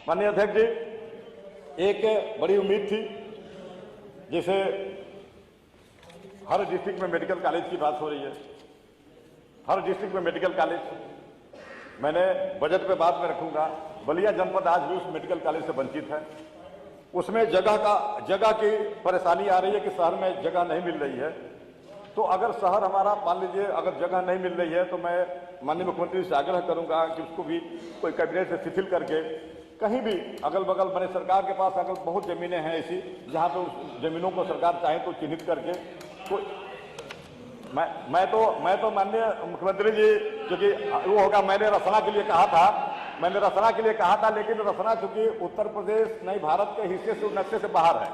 माननीय अध्यक्ष जी, एक बड़ी उम्मीद थी, जैसे हर डिस्ट्रिक्ट में मेडिकल कॉलेज की बात हो रही है, हर डिस्ट्रिक्ट में मेडिकल कॉलेज, मैंने बजट पे बात में रखूंगा। बलिया जनपद आज भी उस मेडिकल कॉलेज से वंचित है। उसमें जगह की परेशानी आ रही है कि शहर में जगह नहीं मिल रही है। तो अगर शहर हमारा, मान लीजिए अगर जगह नहीं मिल रही है, तो मैं माननीय मुख्यमंत्री से आग्रह करूंगा कि उसको भी कोई कैबिनेट से शिथिल करके कहीं भी अगल बगल, मैंने सरकार के पास अगल बहुत जमीनें हैं ऐसी जहां पे उस जमीनों को सरकार चाहे तो चिन्हित करके, तो मैं तो माननीय मुख्यमंत्री जी, क्योंकि वो होगा, मैंने रसना के लिए कहा था, लेकिन रसना चूंकि उत्तर प्रदेश नहीं भारत के हिस्से से, नक्शे से बाहर है।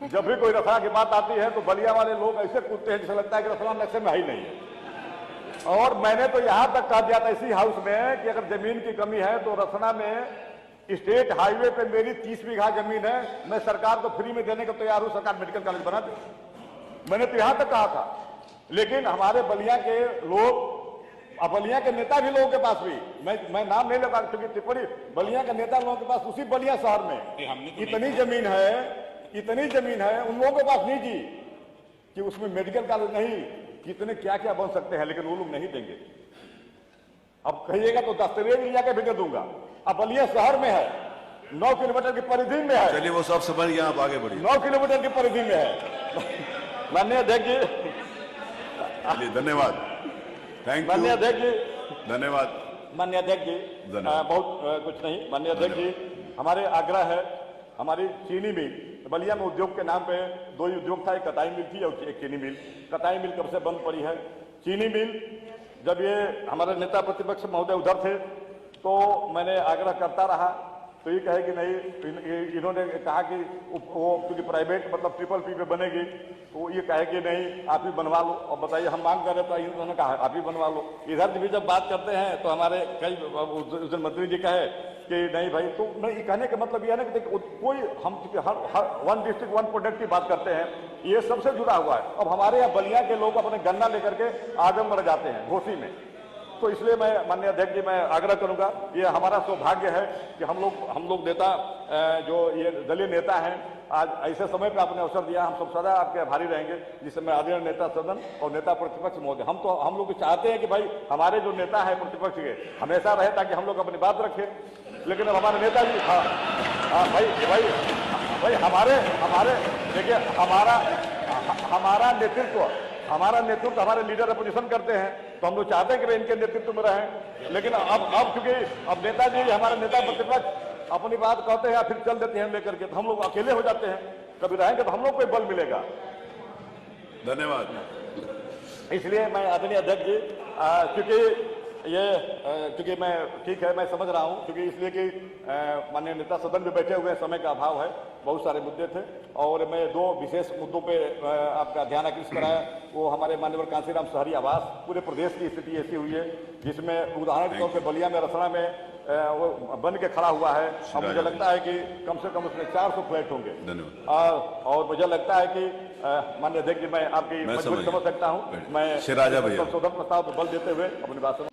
जब भी कोई रसना की बात आती है तो बलिया वाले लोग ऐसे कूदते हैं जैसे लगता है कि रसना नक्शे में ही नहीं है। और मैंने तो यहां तक कह दिया था इसी हाउस में कि अगर जमीन की कमी है तो रसना में स्टेट हाईवे पे मेरी 30 बीघा जमीन है, मैं सरकार को फ्री में देने को तैयार हूं, सरकार मेडिकल कॉलेज बना दे। मैंने तो यहां तक कहा था। लेकिन हमारे बलिया के लोग, अब बलिया के नेता भी लोगों के पास भी, मैं नाम नहीं लगा क्योंकि टिप्पणी, बलिया के नेता लोगों के पास उसी बलिया शहर में इतनी जमीन है उन लोगों के पास नहीं जी कि उसमें मेडिकल कॉलेज नहीं, कितने क्या क्या बन सकते हैं, लेकिन वो लोग नहीं देंगे। अब कहिएगा तो दस्तावेज ले जाके भेज दूंगा। अब बलिया शहर में है, 9 किलोमीटर की परिधि में है। चलिए वो सब समझ गए, आप आगे बढ़िए। 9 किलोमीटर की परिधि में है। माननीय अध्यक्ष जी, धन्यवाद, थैंक यू। माननीय अध्यक्ष जी, धन्यवाद। माननीय अध्यक्ष जी, बहुत कुछ नहीं। माननीय अध्यक्ष जी, हमारे आग्रह है, हमारी चीनी मिल बलिया में उद्योग के नाम पे 2 ही उद्योग था, एक कटाई मिल थी और एक चीनी मिल। कटाई मिल कब से बंद पड़ी है। चीनी मिल, जब ये हमारे नेता प्रतिपक्ष महोदय उधर थे तो मैंने आग्रह करता रहा, तो ये कहे कि नहीं, इन्होंने कहा कि वो क्योंकि प्राइवेट मतलब ट्रिपल P पे बनेगी, तो ये कहे कि नहीं आप ही बनवा लो। और बताइए हम मांग कर रहे तो इन्होंने कहा आप ही बनवा लो। इधर भी जब बात करते हैं तो हमारे कई उस दिन मंत्री जी कहे कि नहीं भाई, तो नहीं, कहने का मतलब यह है ना कि कोई हम हर 1 डिस्ट्रिक्ट 1 प्रोडक्ट की बात करते हैं, ये सबसे जुड़ा हुआ है। अब हमारे यहाँ बलिया के लोग अपने गन्ना लेकर के आजमगढ़ जाते हैं घोसी में, तो इसलिए मैं माननीय अध्यक्ष जी, मैं आग्रह करूंगा, ये हमारा सौभाग्य है कि हम लोग नेता, जो ये दलीय नेता हैं, आज ऐसे समय पे आपने अवसर दिया, हम सब सदा आपके आभारी रहेंगे। जिस समय आदरणीय नेता सदन और नेता प्रतिपक्ष महोदय, हम लोग चाहते हैं कि भाई हमारे जो नेता है प्रतिपक्ष के हमेशा रहे ताकि हम लोग अपनी बात रखें। लेकिन अब हमारे नेताजी, भाई हमारे देखिए, हमारा नेतृत्व हमारे लीडर अपोजिशन करते हैं, तो हम लोग चाहते हैं कि वे इनके नेतृत्व में रहें। लेकिन अब क्योंकि अब नेताजी, हमारे नेता प्रतिपक्ष अपनी बात कहते हैं फिर चल देते हैं लेकर के, तो हम लोग अकेले हो जाते हैं। कभी रहेंगे तो हम लोग को बल मिलेगा। धन्यवाद। इसलिए मैं आदरणीय अध्यक्ष जी, क्योंकि मैं ठीक है, मैं समझ रहा हूं, क्योंकि इसलिए कि माननीय नेता सदन में बैठे हुए, समय का अभाव है, बहुत सारे मुद्दे थे और मैं 2 विशेष मुद्दों पे आपका ध्यान आकृष्ट कराया। वो हमारे माननीय कांसीराम शहरी आवास, पूरे प्रदेश की स्थिति ऐसी हुई है जिसमें उदाहरण के तौर पर बलिया में, रसना में वो बन के खड़ा हुआ है। अब मुझे लगता है कि कम से कम उसमें 400 फ्लैट होंगे। और मुझे लगता है कि माननीय अध्यक्ष जी, मैं आपकी मजबूरी समझ सकता हूँ। मैं संशोधन प्रस्ताव पर बल देते हुए अपनी बात